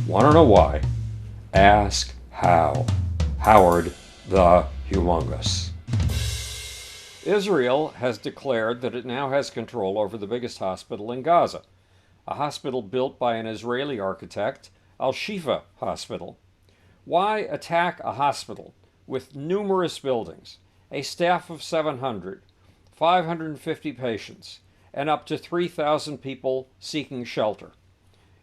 Want to know why? Ask how. Howard the Humongous. Israel has declared that it now has control over the biggest hospital in Gaza, a hospital built by an Israeli architect, Al-Shifa Hospital. Why attack a hospital with numerous buildings, a staff of 700, 550 patients, and up to 3,000 people seeking shelter?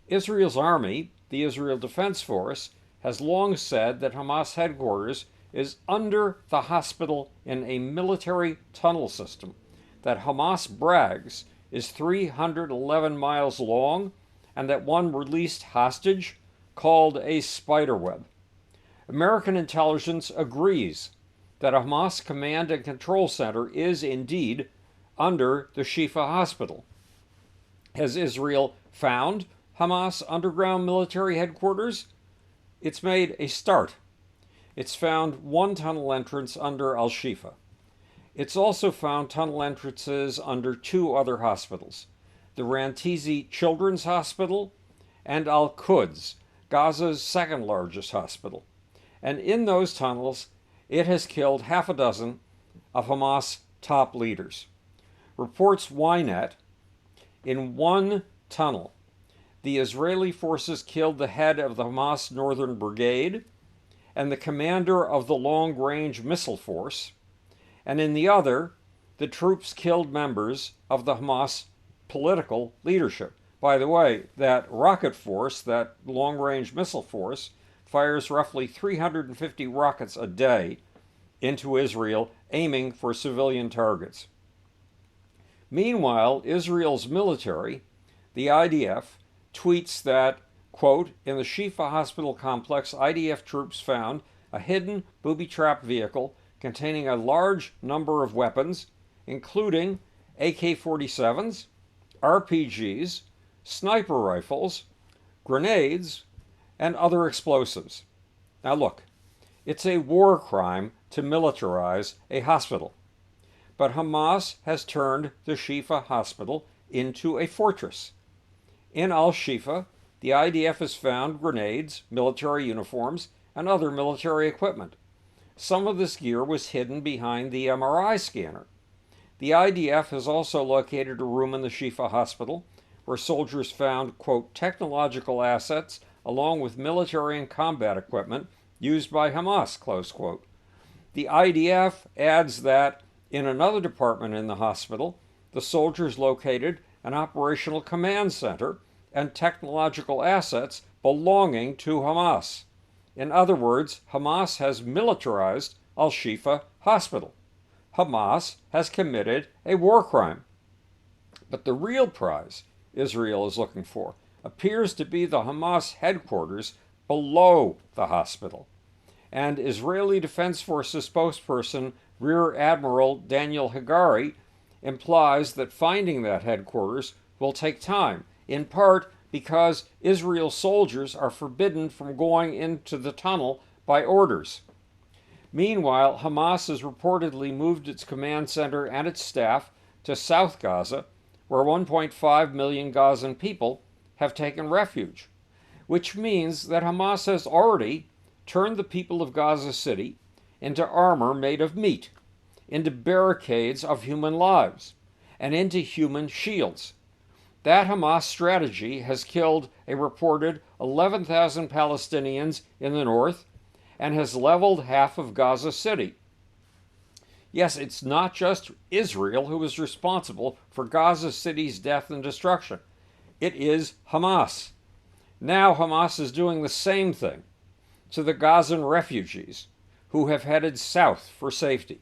Israel's army, the Israel Defense Force, has long said that Hamas headquarters is under the hospital in a military tunnel system that Hamas brags is 311 miles long and that one released hostage called a spiderweb. American intelligence agrees that a Hamas command and control center is indeed under the Shifa hospital. Has Israel found Hamas underground military headquarters? It's made a start. It's found one tunnel entrance under Al-Shifa. It's also found tunnel entrances under two other hospitals, the Weaponizing Children's Hospital and Al-Quds, Gaza's second largest hospital. And in those tunnels, it has killed half a dozen of Hamas top leaders. Reports Ynet, in one tunnel, the Israeli forces killed the head of the Hamas Northern Brigade and the commander of the long-range missile force, and in the other, the troops killed members of the Hamas political leadership. By the way, that rocket force, that long-range missile force, fires roughly 350 rockets a day into Israel, aiming for civilian targets. Meanwhile, Israel's military, the IDF, tweets that, quote, in the Shifa hospital complex, IDF troops found a hidden booby-trap vehicle containing a large number of weapons, including AK-47s, RPGs, sniper rifles, grenades, and other explosives. Now look, it's a war crime to militarize a hospital, but Hamas has turned the Shifa hospital into a fortress. In Al-Shifa, the IDF has found grenades, military uniforms, and other military equipment. Some of this gear was hidden behind the MRI scanner. The IDF has also located a room in the Shifa hospital where soldiers found, quote, technological assets along with military and combat equipment used by Hamas, close quote. The IDF adds that in another department in the hospital, the soldiers located an operational command center and technological assets belonging to Hamas. In other words, Hamas has militarized Al-Shifa hospital. Hamas has committed a war crime. But the real prize Israel is looking for appears to be the Hamas headquarters below the hospital. And Israeli Defense Forces spokesperson Rear Admiral Daniel Hagari implies that finding that headquarters will take time, in part because Israel's soldiers are forbidden from going into the tunnel by orders. Meanwhile, Hamas has reportedly moved its command center and its staff to South Gaza, where 1.5 million Gazan people have taken refuge, which means that Hamas has already turned the people of Gaza City into armor made of meat, into barricades of human lives, and into human shields. That Hamas strategy has killed a reported 11,000 Palestinians in the north and has leveled half of Gaza City. Yes, it's not just Israel who is responsible for Gaza City's death and destruction. It is Hamas. Now Hamas is doing the same thing to the Gazan refugees who have headed south for safety.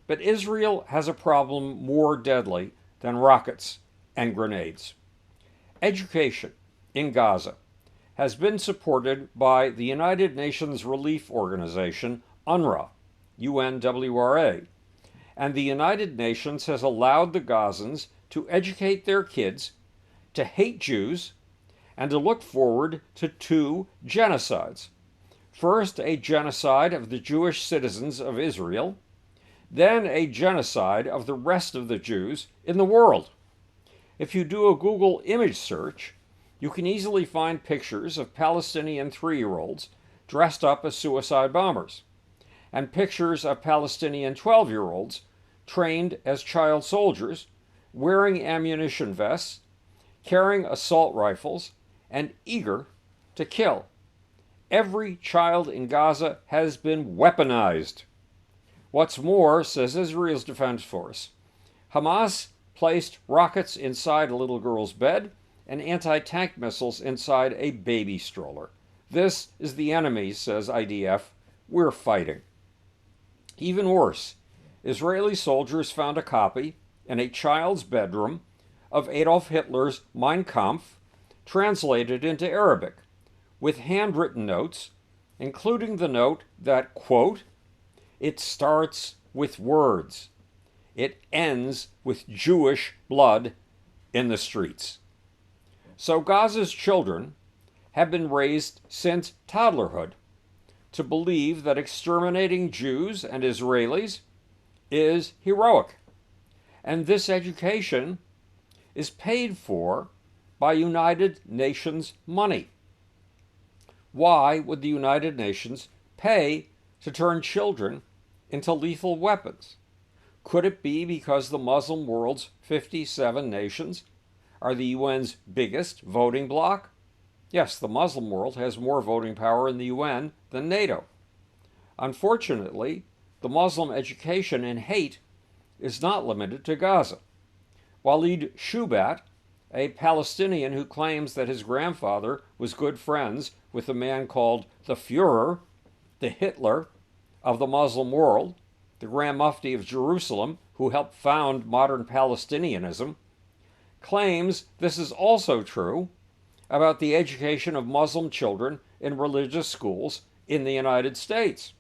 But Israel has a problem more deadly than rockets and grenades. Education in Gaza has been supported by the United Nations Relief Organization, UNRWA, UNWRA, and the United Nations has allowed the Gazans to educate their kids to hate Jews and to look forward to two genocides. First, a genocide of the Jewish citizens of Israel, then a genocide of the rest of the Jews in the world. If you do a Google image search, you can easily find pictures of Palestinian 3-year-olds dressed up as suicide bombers, and pictures of Palestinian 12-year-olds trained as child soldiers, wearing ammunition vests, carrying assault rifles, and eager to kill. Every child in Gaza has been weaponized. What's more, says Israel's Defense Force, Hamas placed rockets inside a little girl's bed and anti-tank missiles inside a baby stroller. This is the enemy, says IDF, we're fighting. Even worse, Israeli soldiers found a copy in a child's bedroom of Adolf Hitler's Mein Kampf, translated into Arabic, with handwritten notes, including the note that, quote, it starts with words. It ends with Jewish blood in the streets. So Gaza's children have been raised since toddlerhood to believe that exterminating Jews and Israelis is heroic. And this education is paid for by United Nations money. Why would the United Nations pay to turn children into lethal weapons? Could it be because the Muslim world's 57 nations are the UN's biggest voting bloc? Yes, the Muslim world has more voting power in the UN than NATO. Unfortunately, the Muslim education in hate is not limited to Gaza. Walid Shubat, a Palestinian who claims that his grandfather was good friends with a man called the Führer, the Hitler of the Muslim world, the Grand Mufti of Jerusalem, who helped found modern Palestinianism, claims this is also true about the education of Muslim children in religious schools in the United States.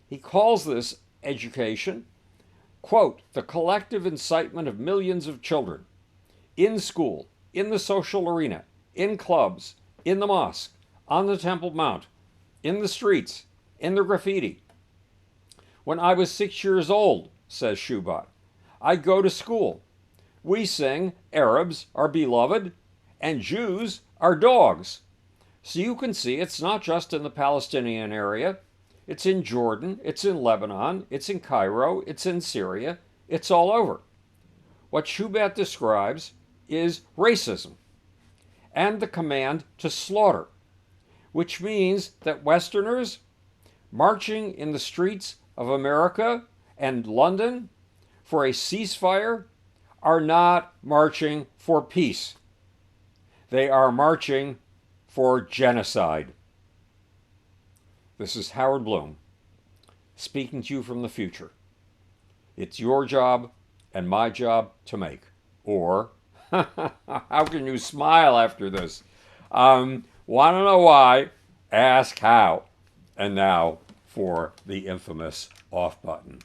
He calls this education, quote, the collective incitement of millions of children in school, in the social arena, in clubs, in the mosque, on the Temple Mount, in the streets, in the graffiti. When I was 6 years old, says Shubat, I'd go to school. We sing Arabs are beloved and Jews are dogs. So you can see it's not just in the Palestinian area. It's in Jordan, it's in Lebanon, it's in Cairo, it's in Syria, it's all over. What Shubat describes is racism and the command to slaughter, which means that Westerners marching in the streets of America and London for a ceasefire are not marching for peace. They are marching for genocide. This is Howard Bloom, speaking to you from the future. It's your job and my job to make. Or, how can you smile after this? Want to know why? Ask how. And now for the infamous off button.